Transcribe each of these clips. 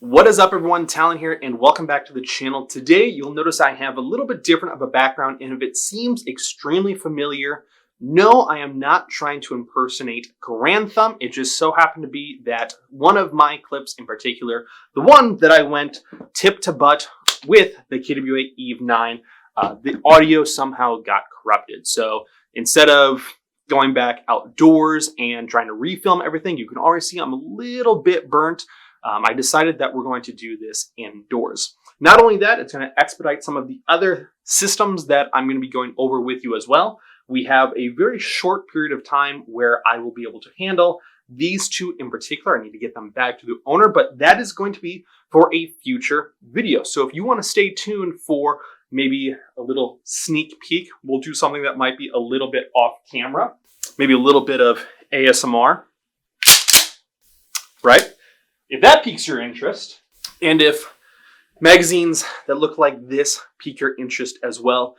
What is up, everyone? Talon here, and welcome back to the channel. Today, you'll notice I have a little bit different of a background, and if it seems extremely familiar, no, I am not trying to impersonate Grand Thumb. It just so happened to be that one of my clips in particular, the one that I went tip to butt with the KWA Eve 9, the audio somehow got corrupted. So instead of going back outdoors and trying to refilm everything, you can already see I'm a little bit burnt. I decided that we're going to do this indoors. Not only that, it's going to expedite some of the other systems that I'm going to be going over with you as well. We have a very short period of time where I will be able to handle these two in particular. I need to get them back to the owner, but that is going to be for a future video. So if you want to stay tuned for maybe a little sneak peek, we'll do something that might be a little bit off camera, maybe a little bit of ASMR, right? If that piques your interest, and if magazines that look like this pique your interest as well,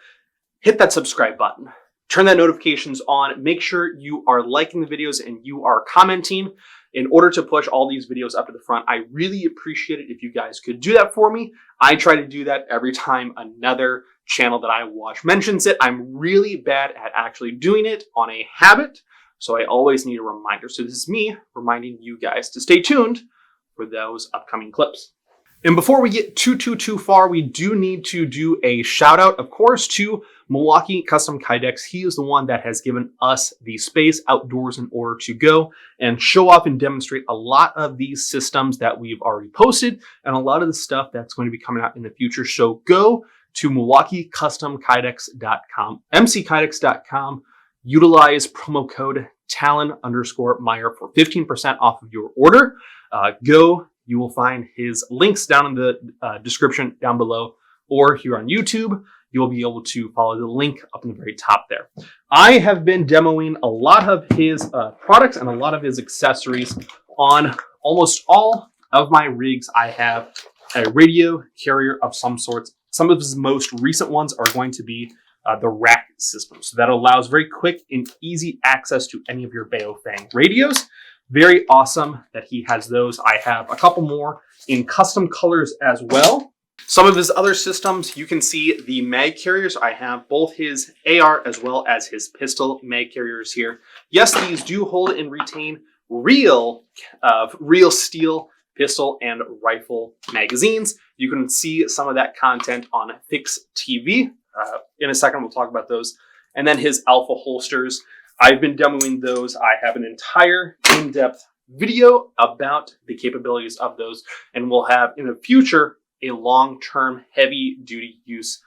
hit that subscribe button. Turn that notifications on. Make sure you are liking the videos and you are commenting in order to push all these videos up to the front. I really appreciate it if you guys could do that for me. I try to do that every time another channel that I watch mentions it. I'm really bad at actually doing it on a habit, so I always need a reminder. So this is me reminding you guys to stay tuned for those upcoming clips. And before we get too far, we do need to do a shout out, of course, to Milwaukee Custom Kydex. He is the one that has given us the space outdoors in order to go and show off and demonstrate a lot of these systems that we've already posted and a lot of the stuff that's going to be coming out in the future. So go to MilwaukeeCustomKydex.com, mckydex.com, utilize promo code Talon_Meyer for 15% off of your order. You will find his links down in the description down below, or here on YouTube, you'll be able to follow the link up in the very top there. I have been demoing a lot of his products and a lot of his accessories on almost all of my rigs. I have a radio carrier of some sorts. Some of his most recent ones are going to be the rack system. So that allows very quick and easy access to any of your Baofeng radios. Very awesome that he has those. I have a couple more in custom colors as well. Some of his other systems, you can see the mag carriers. I have both his AR as well as his pistol mag carriers here. Yes, these do hold and retain real steel pistol and rifle magazines. You can see some of that content on PhyxTV. In a second, we'll talk about those. And then his alpha holsters. I've been demoing those. I have an entire in-depth video about the capabilities of those, and we'll have in the future a long-term heavy-duty use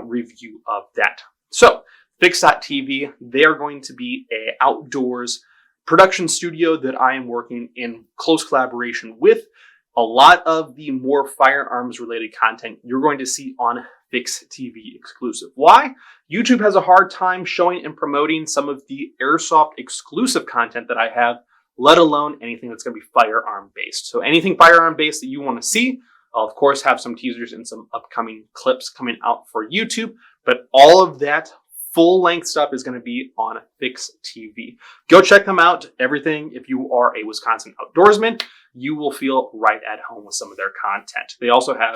review of that. So, PhyxTV, they are going to be an outdoors production studio that I am working in close collaboration with. A lot of the more firearms-related content you're going to see on PhyxTV exclusive. Why? YouTube has a hard time showing and promoting some of the airsoft exclusive content that I have, let alone anything that's going to be firearm based. So anything firearm based that you want to see, I'll of course have some teasers and some upcoming clips coming out for YouTube, but all of that full length stuff is going to be on PhyxTV. Go check them out. Everything, if you are a Wisconsin outdoorsman, you will feel right at home with some of their content. They also have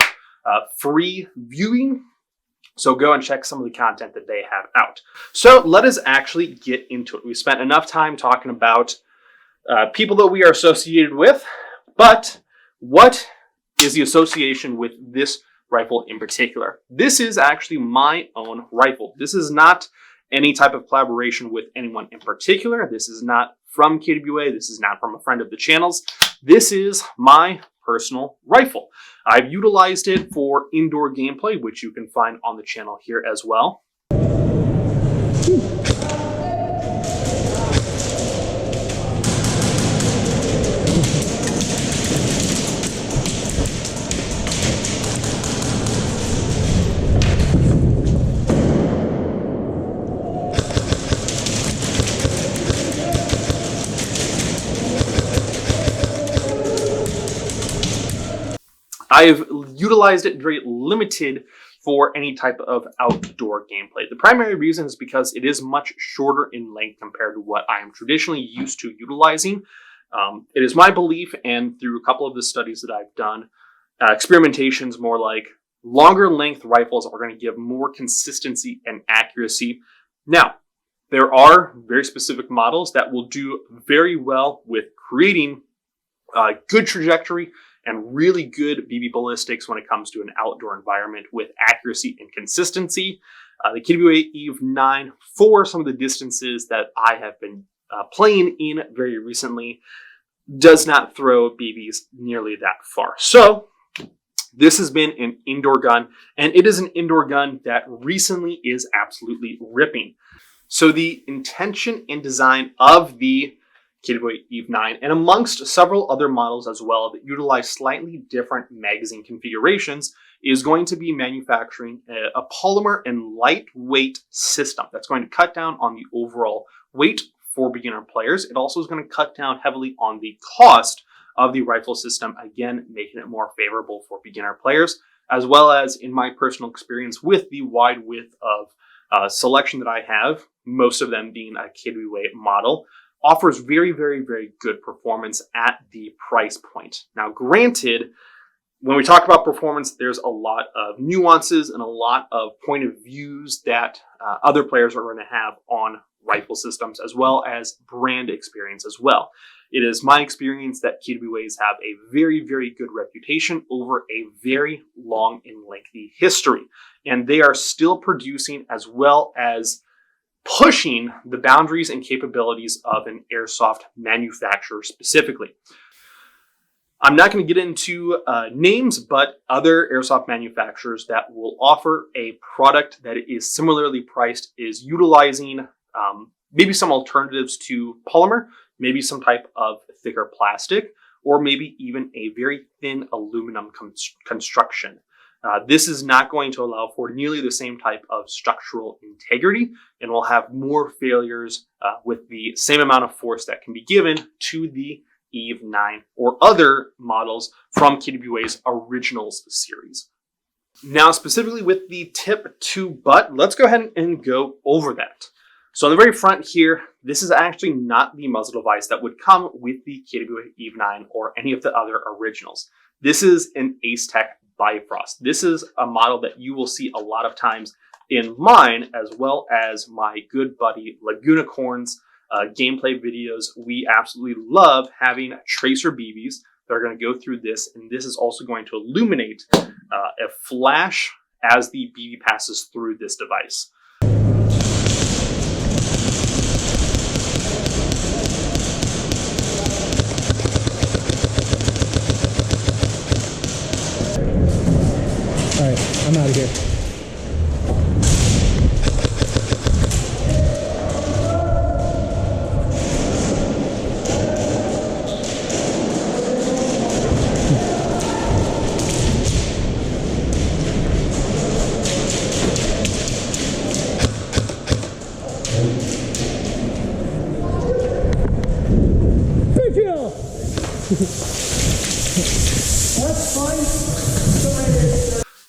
free viewing, so go and check some of the content that they have out. So let us actually get into it. We spent enough time talking about people that we are associated with, but what is the association with this rifle in particular? This is actually my own rifle. This is not any type of collaboration with anyone in particular. This is not from KWA. This is not from a friend of the channel's. This is my personal rifle. I've utilized it for indoor gameplay, which you can find on the channel here as well. I've utilized it very limited for any type of outdoor gameplay. The primary reason is because it is much shorter in length compared to what I am traditionally used to utilizing. It is my belief, and through a couple of the studies that I've done, experimentations more like longer length rifles are going to give more consistency and accuracy. Now, there are very specific models that will do very well with creating good trajectory and really good BB ballistics when it comes to an outdoor environment with accuracy and consistency. The KWA EVE 9, for some of the distances that I have been playing in very recently, does not throw BBs nearly that far. So this has been an indoor gun, and it is an indoor gun that recently is absolutely ripping. So the intention and design of the KWA EVE 9, and amongst several other models as well that utilize slightly different magazine configurations, is going to be manufacturing a polymer and lightweight system that's going to cut down on the overall weight for beginner players. It also is going to cut down heavily on the cost of the rifle system, again, making it more favorable for beginner players, as well as, in my personal experience with the wide width of selection that I have, most of them being a KWA model, offers very, very, very good performance at the price point. Now, granted, when we talk about performance, there's a lot of nuances and a lot of point of views that other players are going to have on rifle systems, as well as brand experience as well. It is my experience that KWAs have a very, very good reputation over a very long and lengthy history, and they are still producing as well as pushing the boundaries and capabilities of an airsoft manufacturer specifically. I'm not going to get into names, but other airsoft manufacturers that will offer a product that is similarly priced is utilizing maybe some alternatives to polymer, maybe some type of thicker plastic, or maybe even a very thin aluminum construction. This is not going to allow for nearly the same type of structural integrity, and will have more failures with the same amount of force that can be given to the EVE 9 or other models from KWA's Originals series. Now, specifically with the Tipp 2 butt, let's go ahead and go over that. So on the very front here, this is actually not the muzzle device that would come with the KWA EVE 9 or any of the other Originals. This is an Ace Tech Bifrost. This is a model that you will see a lot of times in mine, as well as my good buddy Lagunicorn's gameplay videos. We absolutely love having tracer BBs that are going to go through this, and this is also going to illuminate a flash as the BB passes through this device. All right, I'm out of here.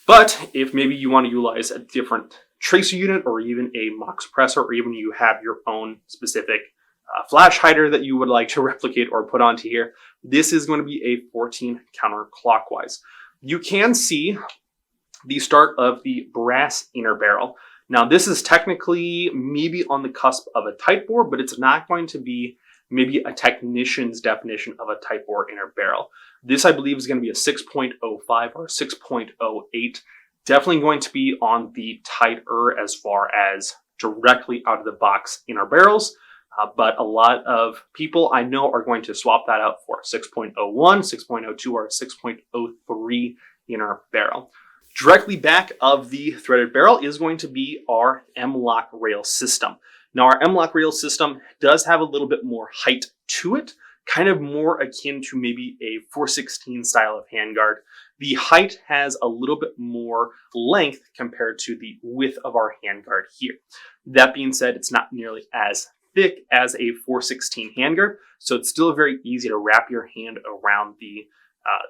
But if maybe you want to utilize a different tracer unit, or even a mock suppressor, or even you have your own specific flash hider that you would like to replicate or put onto here, this is going to be a 14 counterclockwise. You can see the start of the brass inner barrel. Now, this is technically maybe on the cusp of a Type bore, but it's not going to be maybe a technician's definition of a Type bore inner barrel. This, I believe, is going to be a 6.05 or 6.08. Definitely going to be on the tighter as far as directly out of the box inner barrels. But a lot of people I know are going to swap that out for 6.01, 6.02, or 6.03 inner barrel. Directly back of the threaded barrel is going to be our M-LOK rail system. Now, our M-LOK rail system does have a little bit more height to it, kind of more akin to maybe a 416 style of handguard. The height has a little bit more length compared to the width of our handguard here. That being said, it's not nearly as thick as a 416 handguard, so it's still very easy to wrap your hand around the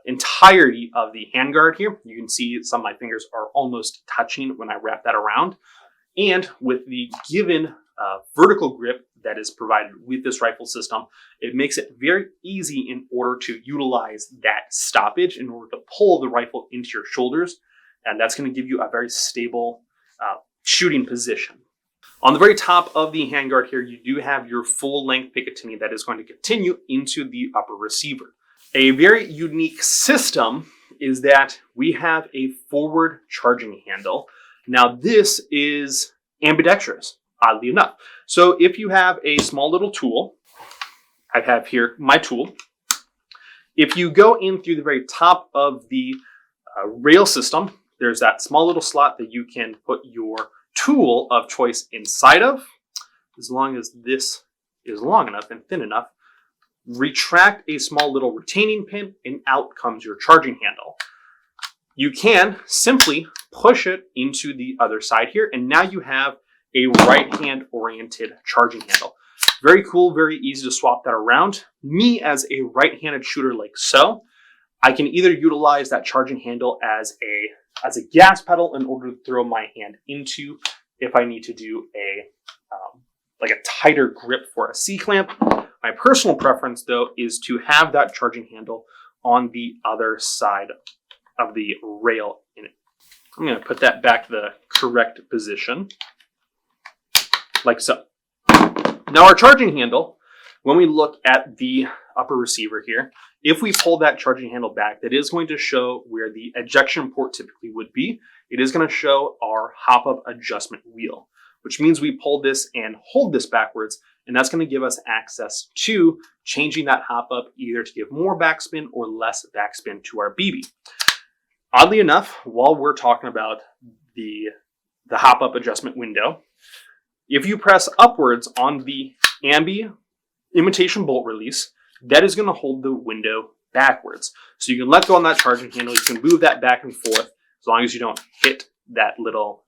entirety of the handguard here. You can see some of my fingers are almost touching when I wrap that around. And with the given vertical grip that is provided with this rifle system. It makes it very easy in order to utilize that stoppage in order to pull the rifle into your shoulders. And that's going to give you a very stable shooting position. On the very top of the handguard here, you do have your full length Picatinny that is going to continue into the upper receiver. A very unique system is that we have a forward charging handle. Now this is ambidextrous, oddly enough. So if you have a small little tool, I have here my tool. If you go in through the very top of the rail system, there's that small little slot that you can put your tool of choice inside of. As long as this is long enough and thin enough, retract a small little retaining pin and out comes your charging handle. You can simply push it into the other side here, and now you have a right hand oriented charging handle. Very cool, very easy to swap that around. Me as a right-handed shooter like so, I can either utilize that charging handle as a gas pedal in order to throw my hand into if I need to do like a tighter grip for a C-clamp. My personal preference though is to have that charging handle on the other side of the rail in it. I'm going to put that back to the correct position, like so. Now our charging handle, when we look at the upper receiver here, if we pull that charging handle back, that is going to show where the ejection port typically would be. It is going to show our hop-up adjustment wheel, which means we pull this and hold this backwards, and that's going to give us access to changing that hop-up either to give more backspin or less backspin to our BB. Oddly enough, while we're talking about the hop-up adjustment window, if you press upwards on the ambi imitation bolt release, that is going to hold the window backwards. So you can let go on that charging handle, you can move that back and forth as long as you don't hit that little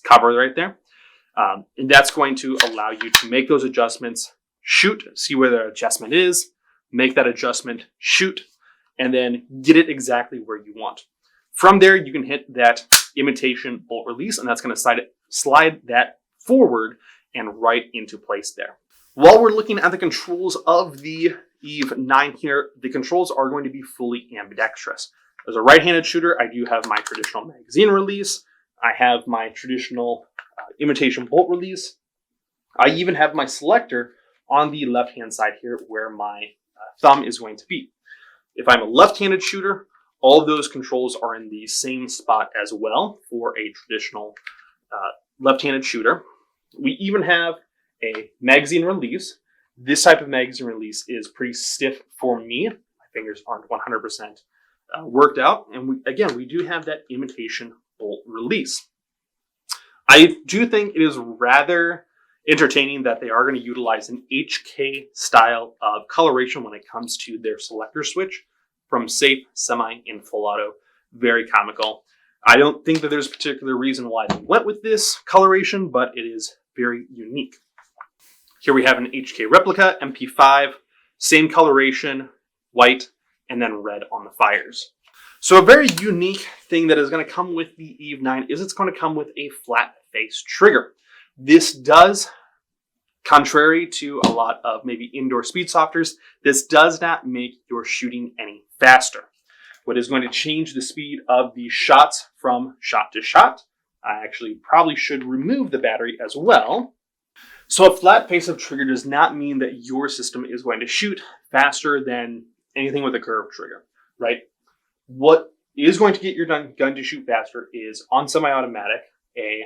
cover right there. And that's going to allow you to make those adjustments, shoot, see where the adjustment is, make that adjustment, shoot, and then get it exactly where you want. From there, you can hit that imitation bolt release, and that's going to slide that forward and right into place there. While we're looking at the controls of the Eve 9 here, the controls are going to be fully ambidextrous. As a right-handed shooter, I do have my traditional magazine release. I have my traditional imitation bolt release. I even have my selector on the left-hand side here where my thumb is going to be. If I'm a left-handed shooter, all of those controls are in the same spot as well for a traditional left-handed shooter. We even have a magazine release. This type of magazine release is pretty stiff for me. My fingers aren't 100% worked out. And we do have that imitation bolt release. I do think it is rather entertaining that they are going to utilize an HK style of coloration when it comes to their selector switch from safe, semi, and full auto. Very comical. I don't think that there's a particular reason why they went with this coloration, but it is very unique. Here we have an HK replica, MP5, same coloration, white, and then red on the fires. So a very unique thing that is going to come with the Eve 9 is it's going to come with a flat face trigger. This does, contrary to a lot of maybe indoor speed softers, this does not make your shooting any faster. What is going to change the speed of the shots from shot to shot, I actually probably should remove the battery as well. So a flat face of trigger does not mean that your system is going to shoot faster than anything with a curved trigger, right? What is going to get your gun to shoot faster is on semi-automatic, a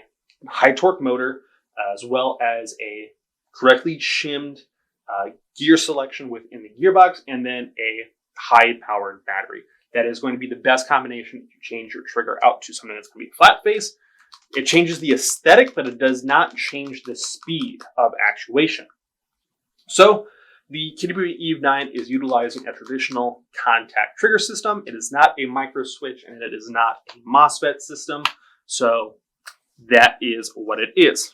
high torque motor, as well as a correctly shimmed gear selection within the gearbox, and then a high-powered battery. That is going to be the best combination if you change your trigger out to something that's going to be flat face. It changes the aesthetic, but it does not change the speed of actuation. So the KWA Eve 9 is utilizing a traditional contact trigger system. It is not a micro switch, and it is not a MOSFET system. So that is what it is.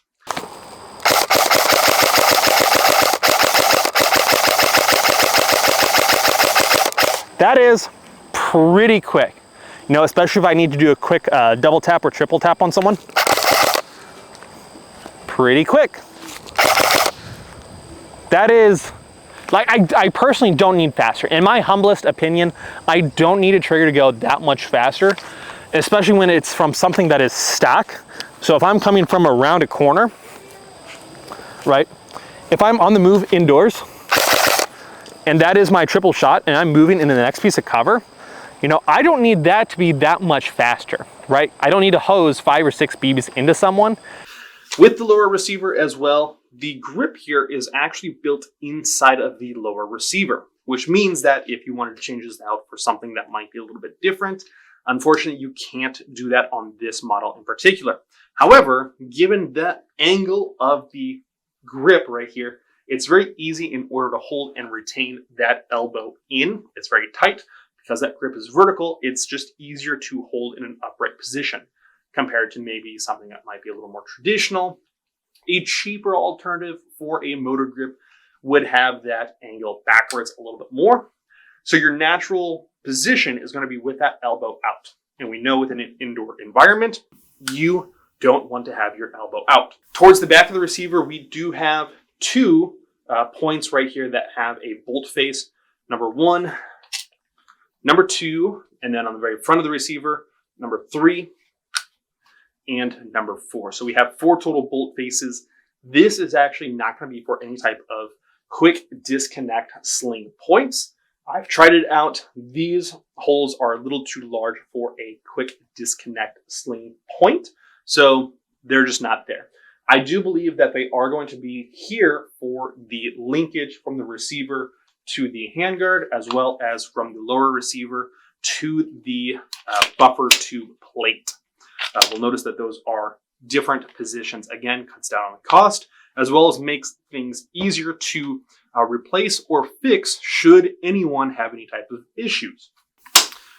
That is pretty quick. You know, especially if I need to do a quick double tap or triple tap on someone. Pretty quick. that is, like, I personally don't need faster. In my humblest opinion, I don't need a trigger to go that much faster, especially when it's from something that is stock. So if I'm coming from around a corner, right? If I'm on the move indoors, and that is my triple shot, and I'm moving into the next piece of cover, you know, I don't need that to be that much faster, right? I don't need to hose 5 or 6 BBs into someone. With the lower receiver as well, the grip here is actually built inside of the lower receiver, which means that if you wanted to change this out for something that might be a little bit different, unfortunately, you can't do that on this model in particular. However, given the angle of the grip right here, it's very easy in order to hold and retain that elbow in. It's very tight. Because that grip is vertical, it's just easier to hold in an upright position compared to maybe something that might be a little more traditional. A cheaper alternative for a motor grip would have that angle backwards a little bit more. So your natural position is going to be with that elbow out. And we know within an indoor environment, you don't want to have your elbow out. Towards the back of the receiver, we do have 2 points right here that have a bolt face. Number 1, number 2, and then on the very front of the receiver, number 3, and number 4. So we have 4 total bolt faces. This is actually not going to be for any type of quick disconnect sling points. I've tried it out. These holes are a little too large for a quick disconnect sling point, so they're just not there. I do believe that they are going to be here for the linkage from the receiver to the handguard, as well as from the lower receiver to the buffer tube plate. We'll notice that those are different positions. Again, cuts down on the cost, as well as makes things easier to replace or fix should anyone have any type of issues.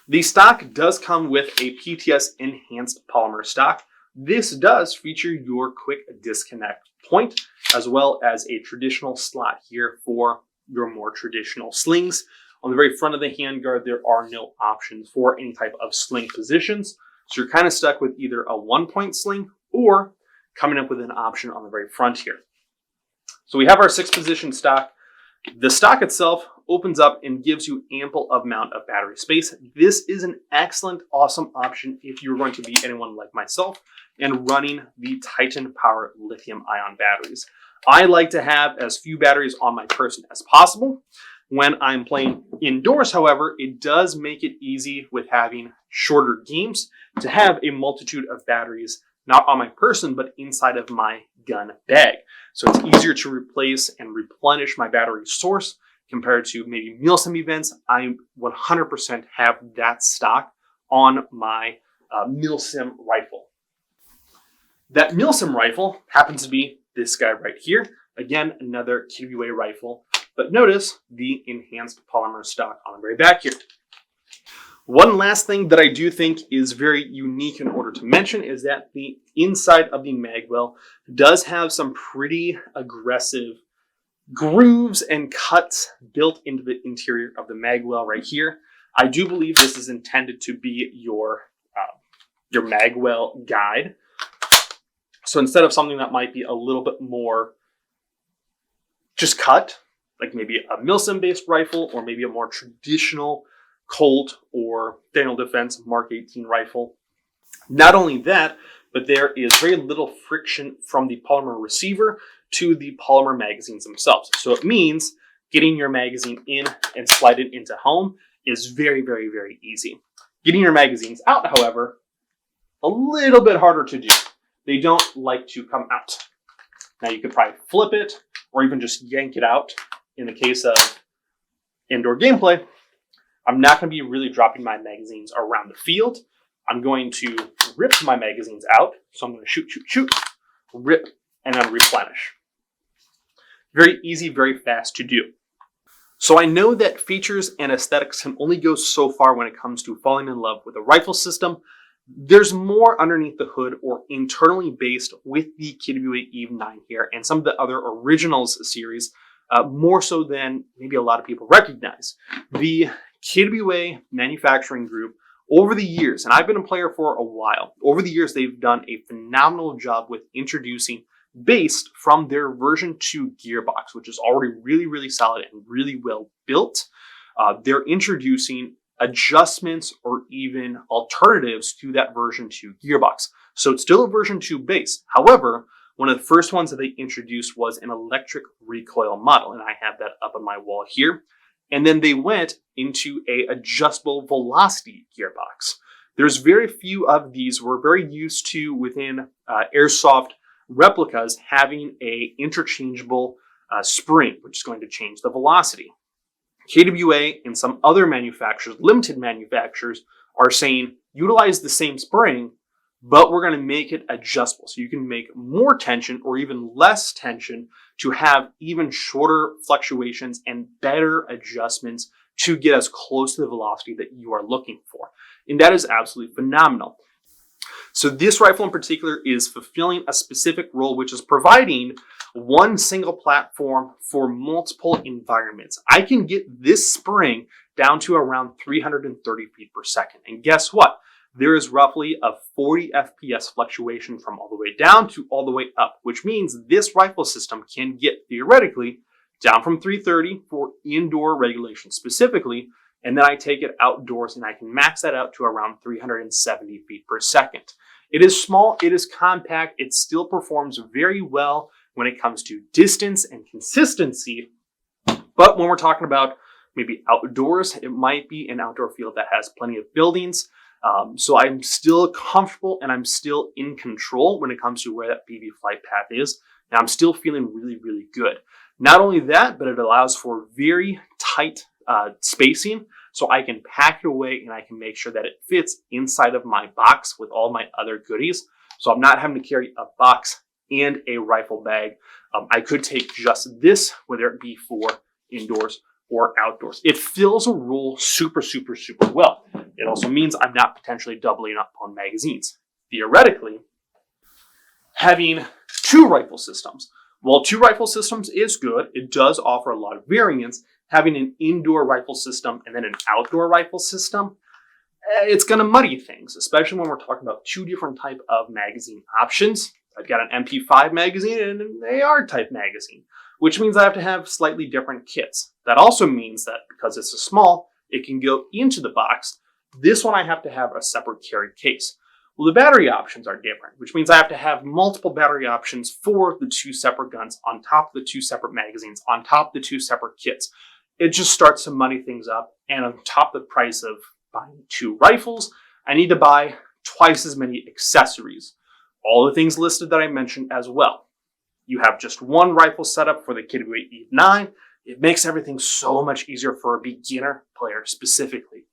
The stock does come with a PTS enhanced polymer stock. This does feature your quick disconnect point, as well as a traditional slot here for your more traditional slings. On the very front of the handguard, there are no options for any type of sling positions. So you're kind of stuck with either a 1-point sling or coming up with an option on the very front here. So we have our 6-position stock. The stock itself opens up and gives you ample amount of battery space. This is an excellent, awesome option if you're going to be anyone like myself and running the Titan Power lithium-ion batteries. I like to have as few batteries on my person as possible. When I'm playing indoors, however, it does make it easy with having shorter games to have a multitude of batteries, not on my person, but inside of my gun bag. So it's easier to replace and replenish my battery source compared to maybe milsim events. I 100% have that stock on my milsim rifle. That milsim rifle happens to be this guy right here. Again, another KWA rifle, but notice the enhanced polymer stock on the very back here. One last thing that I do think is very unique in order to mention is that the inside of the magwell does have some pretty aggressive grooves and cuts built into the interior of the magwell right here. I do believe this is intended to be your magwell guide. So instead of something that might be a little bit more just cut, like maybe a milsim-based rifle or maybe a more traditional Colt or Daniel Defense Mark 18 rifle. Not only that, but there is very little friction from the polymer receiver to the polymer magazines themselves. So it means getting your magazine in and slide it into home is very, very, very easy. Getting your magazines out, however, a little bit harder to do. They don't like to come out. Now you could probably flip it or even just yank it out. In the case of indoor gameplay, I'm not going to be really dropping my magazines around the field. I'm going to rip my magazines out. So I'm going to shoot, shoot, shoot, rip, and then replenish. Very easy, very fast to do. So I know that features and aesthetics can only go so far when it comes to falling in love with a rifle system. There's more underneath the hood or internally based with the KWA Eve 9 here and some of the other Originals series, more so than maybe a lot of people recognize. The KWA manufacturing group, over the years, and I've been a player for a while, over the years they've done a phenomenal job with introducing based from their version 2 gearbox, which is already really, really solid and really well built. They're introducing adjustments or even alternatives to that version 2 gearbox. So it's still a version 2 base. However, one of the first ones that they introduced was an electric recoil model, and I have that up on my wall here. And then they went into a adjustable velocity gearbox. There's very few of these. We're very used to within airsoft replicas having a interchangeable spring, which is going to change the velocity. KWA and some other manufacturers, limited manufacturers, are saying utilize the same spring, but we're going to make it adjustable. So you can make more tension or even less tension to have even shorter fluctuations and better adjustments to get as close to the velocity that you are looking for. And that is absolutely phenomenal. So this rifle in particular is fulfilling a specific role, which is providing one single platform for multiple environments. I can get this spring down to around 330 feet per second. And guess what? There is roughly a 40 FPS fluctuation from all the way down to all the way up, which means this rifle system can get theoretically down from 330 for indoor regulation specifically, and then I take it outdoors and I can max that out to around 370 feet per second. It is small, it is compact, it still performs very well when it comes to distance and consistency, but when we're talking about maybe outdoors, it might be an outdoor field that has plenty of buildings. So I'm still comfortable and I'm still in control when it comes to where that BB flight path is. And I'm still feeling really, really good. Not only that, but it allows for very tight spacing. So I can pack it away and I can make sure that it fits inside of my box with all my other goodies. So I'm not having to carry a box and a rifle bag. I could take just this, whether it be for indoors or outdoors. It fills a role super, super, super well. It also means I'm not potentially doubling up on magazines. Theoretically, having two rifle systems. While two rifle systems is good, it does offer a lot of variance. Having an indoor rifle system and then an outdoor rifle system, it's going to muddy things, especially when we're talking about two different type of magazine options. I've got an MP5 magazine and an AR type magazine, which means I have to have slightly different kits. That also means that because it's a small, it can go into the box. This one I have to have a separate carry case. Well, the battery options are different, which means I have to have multiple battery options for the two separate guns on top of the two separate magazines, on top of the two separate kits. It just starts to money things up. And on top of the price of buying two rifles, I need to buy twice as many accessories. All the things listed that I mentioned as well. You have just one rifle setup for the KWA E9. It makes everything so much easier for a beginner player specifically.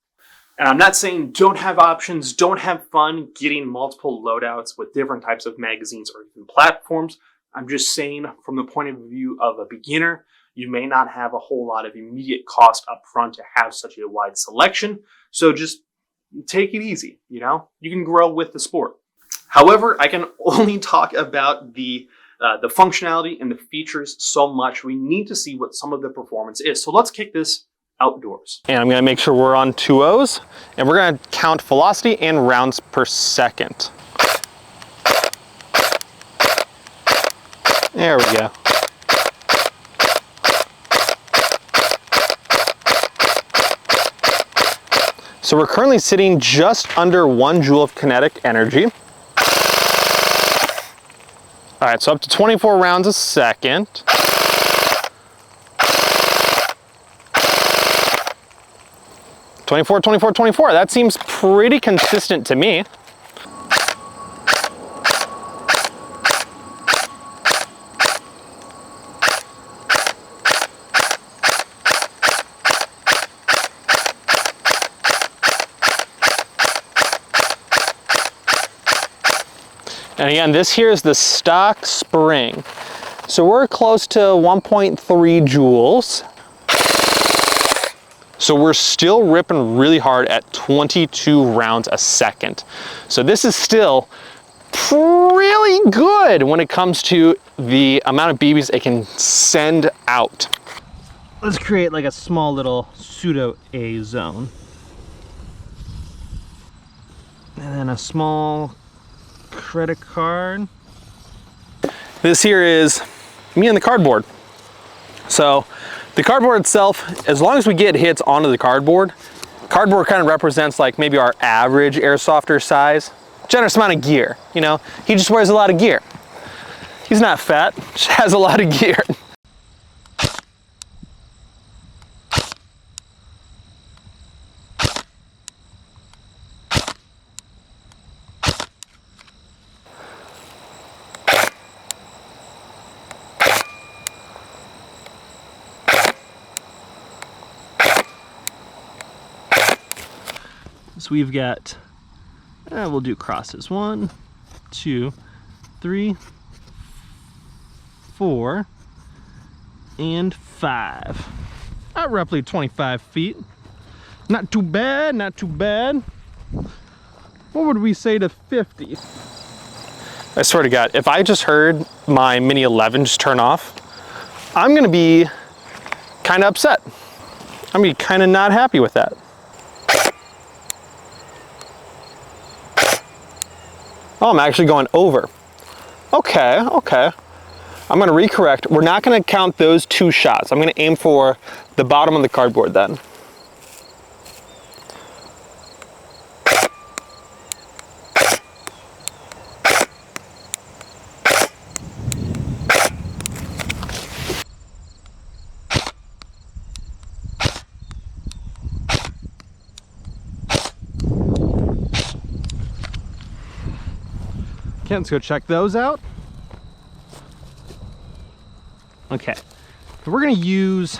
And I'm not saying don't have options, don't have fun getting multiple loadouts with different types of magazines or even platforms. I'm just saying from the point of view of a beginner, you may not have a whole lot of immediate cost up front to have such a wide selection. So just take it easy, you know? You can grow with the sport. However, I can only talk about the functionality and the features so much. We need to see what some of the performance is. So let's kick this outdoors. And I'm going to make sure we're on 2.0s, and we're going to count velocity and rounds per second. There we go. So we're currently sitting just under 1 joule of kinetic energy. All right, so up to 24 rounds a second. "24, 24, 24. That seems pretty consistent to me. And again, this here is the stock spring. So we're close to 1.3 joules. So we're still ripping really hard at 22 rounds a second. So this is still really good when it comes to the amount of BBs it can send out. Let's create like a small little pseudo A zone. And then a small credit card. This here is me and the cardboard. So the cardboard itself, as long as we get hits onto the cardboard kind of represents like maybe our average airsofter size. Generous amount of gear, you know? He just wears a lot of gear. He's not fat, just has a lot of gear. So we've got, we'll do crosses. 1, 2, 3, 4, and 5. At roughly 25 feet. Not too bad, not too bad. What would we say to 50? I swear to God, if I just heard my Mini 11 just turn off, I'm gonna be kind of upset. I'm gonna be kind of not happy with that. Oh, I'm actually going over. Okay, okay. I'm gonna recorrect. We're not gonna count those 2 shots. I'm gonna aim for the bottom of the cardboard then. Okay, let's go check those out. Okay, so we're gonna use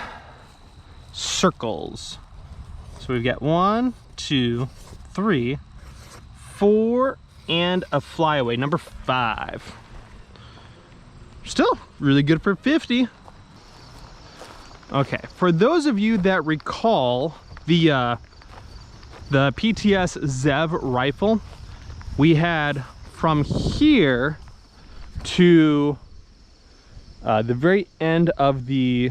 circles. So we've got 1, 2, 3, 4, and a flyaway, number 5. Still really good for 50. Okay, for those of you that recall the PTS Zev rifle, we had from here to the very end of the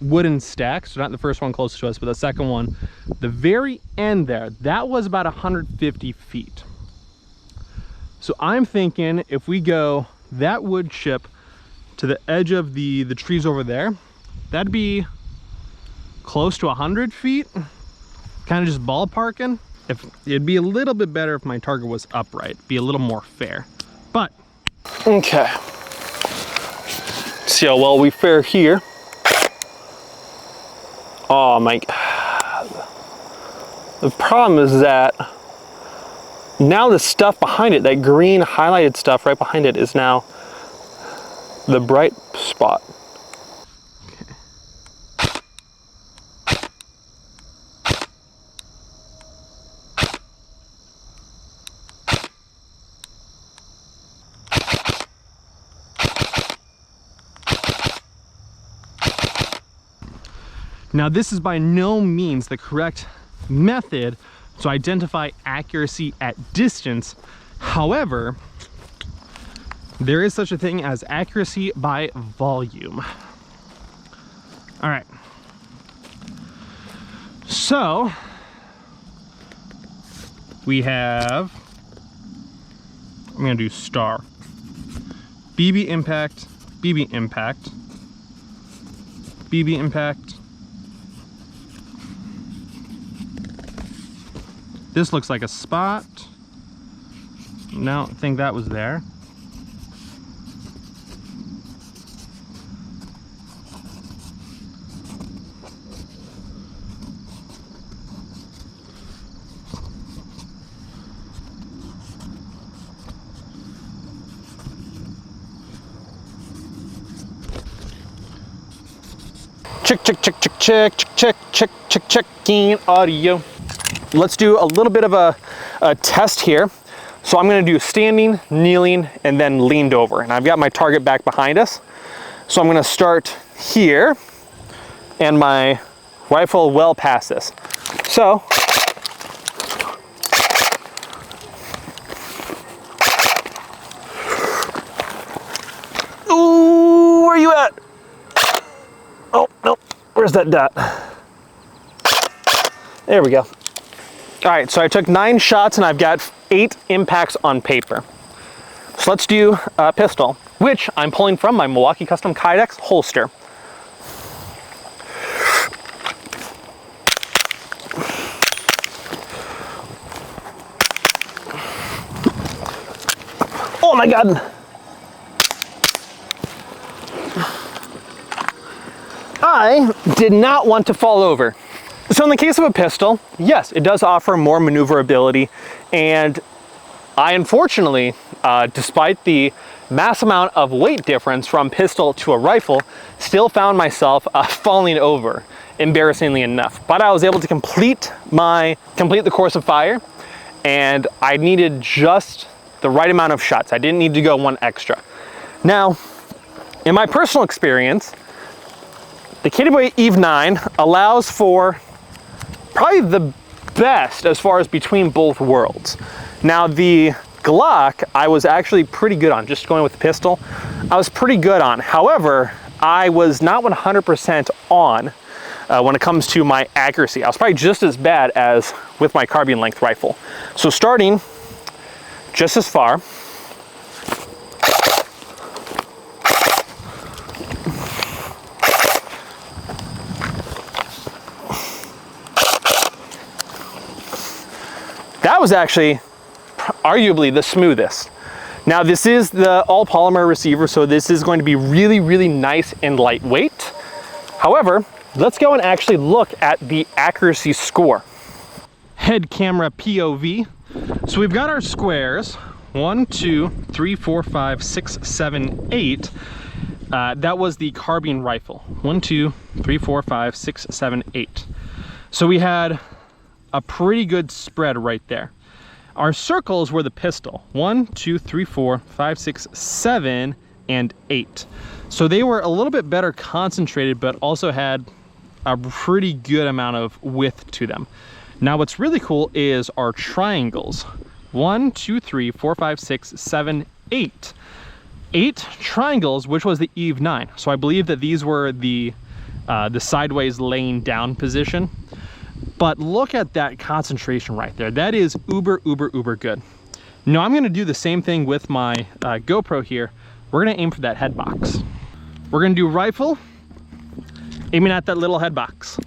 wooden stack, so not the first one closest to us, but the second one, the very end there, that was about 150 feet. So I'm thinking if we go that wood chip to the edge of the trees over there, that'd be close to 100 feet, kind of just ballparking. If it'd be a little bit better if my target was upright, be a little more fair, but okay. See how well we fare here. Oh my, the problem is that now the stuff behind it, that green highlighted stuff right behind it, is now the bright spot. now this is by no means the correct method to identify accuracy at distance. However, there is such a thing as accuracy by volume. All right. So we have, I'm gonna do star. BB impact, BB impact, BB impact. This looks like a spot. No, I think that was there. Check, check, check, check, check, check, check, check, checking audio. Let's do a little bit of a test here. So I'm gonna do standing, kneeling, and then leaned over. And I've got my target back behind us. So I'm gonna start here, and my rifle well past this. So, ooh, where are you at? Oh, no, where's that dot? There we go. All right, so I took 9 shots and I've got 8 impacts on paper. So let's do pistol. which I'm pulling from my Milwaukee Custom Kydex holster. Oh my God. I did not want to fall over. So in the case of a pistol, yes, it does offer more maneuverability, and I unfortunately, despite the mass amount of weight difference from pistol to a rifle, still found myself falling over, embarrassingly enough. But I was able to complete the course of fire, and I needed just the right amount of shots. I didn't need to go one extra. Now, in my personal experience, the KWA Eve 9 allows for probably the best as far as between both worlds. Now, the Glock, I was actually pretty good on, just going with the pistol. I was pretty good on. However, I was not 100% on when it comes to my accuracy. I was probably just as bad as with my carbine length rifle. So starting just as far, that was actually arguably the smoothest. Now, this is the all polymer receiver, so this is going to be really, really nice and lightweight. However, let's go and actually look at the accuracy score. Head camera POV. So we've got our squares, 1, 2, 3, 4, 5, 6, 7, 8. That was the carbine rifle. 1, 2, 3, 4, 5, 6, 7, 8. So we had a pretty good spread right there. Our circles were the pistol. 1, 2, 3, 4, 5, 6, 7, and 8. So they were a little bit better concentrated, but also had a pretty good amount of width to them. Now, what's really cool is our triangles. 1, 2, 3, 4, 5, 6, 7, 8. 8 triangles, which was the Eve 9. So I believe that these were the sideways laying down position. But look at that concentration right there. That is uber, uber, uber good. Now I'm gonna do the same thing with my GoPro here. We're gonna aim for that head box. We're gonna do rifle, aiming at that little head box.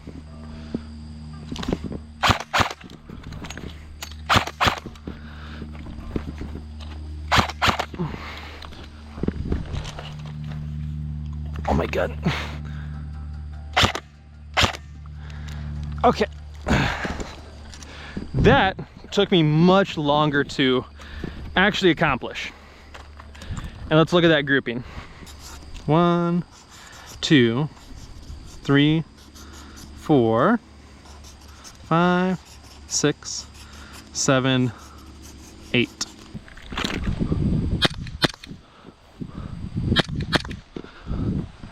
Oh my God. Okay. That took me much longer to actually accomplish. And let's look at that grouping. 1, 2, 3, 4, 5, 6, 7, 8.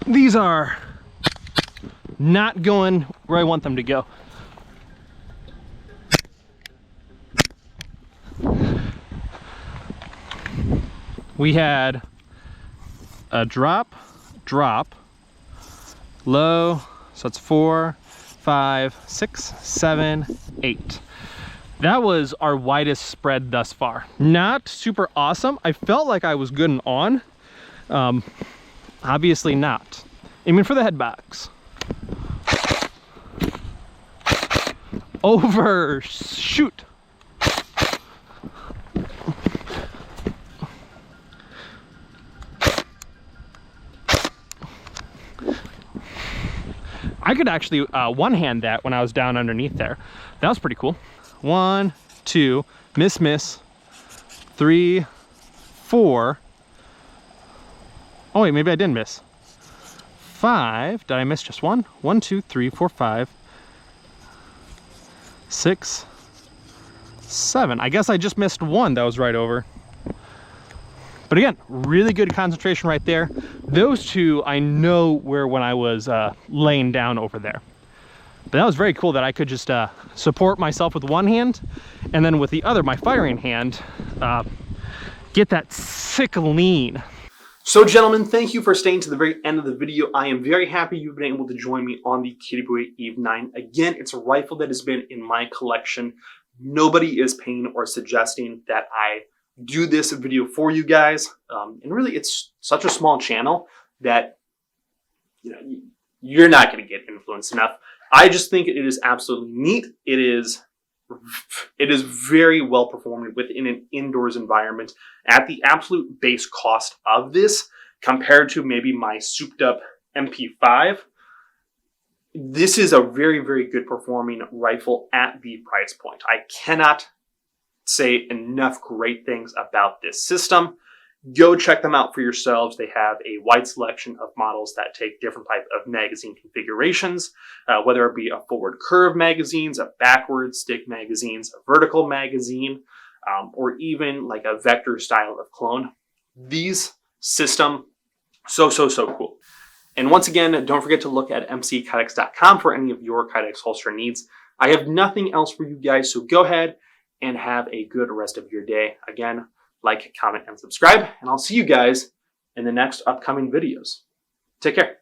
These are not going where I want them to go. We had a drop, drop, low, so it's 4, 5, 6, 7, 8. That was our widest spread thus far. Not super awesome. I felt like I was good and on. Obviously not. Aiming for the head box. Overshoot. I could actually one-hand that when I was down underneath there. That was pretty cool. 1, 2, miss, miss. 3, 4. Oh wait, maybe I didn't miss. 5. Did I miss just one? 1, 2, 3, 4, 5. 6, 7. I guess I just missed one that was right over. But again, really good concentration right there. Those two I know were when I was laying down over there. But that was very cool that I could just support myself with one hand, and then with the other, my firing hand, get that sick lean. So gentlemen, thank you for staying to the very end of the video. I am very happy you've been able to join me on the KWA Eve 9. Again, it's a rifle that has been in my collection. Nobody is paying or suggesting that I do this video for you guys. And really, it's such a small channel that you're not going to get influenced enough. I just think it is absolutely neat. It is very well performed within an indoors environment at the absolute base cost of this compared to maybe my souped up MP5. This is a very, very good performing rifle at the price point. I cannot say enough great things about this system. Go check them out for yourselves. They have a wide selection of models that take different type of magazine configurations, whether it be a forward curve magazines, a backward stick magazines, a vertical magazine, or even like a vector style of clone. These system, so cool. And once again, don't forget to look at mckydex.com for any of your Kydex holster needs. I have nothing else for you guys, so go ahead and have a good rest of your day. Again, like, comment, and subscribe, and I'll see you guys in the next upcoming videos. Take care.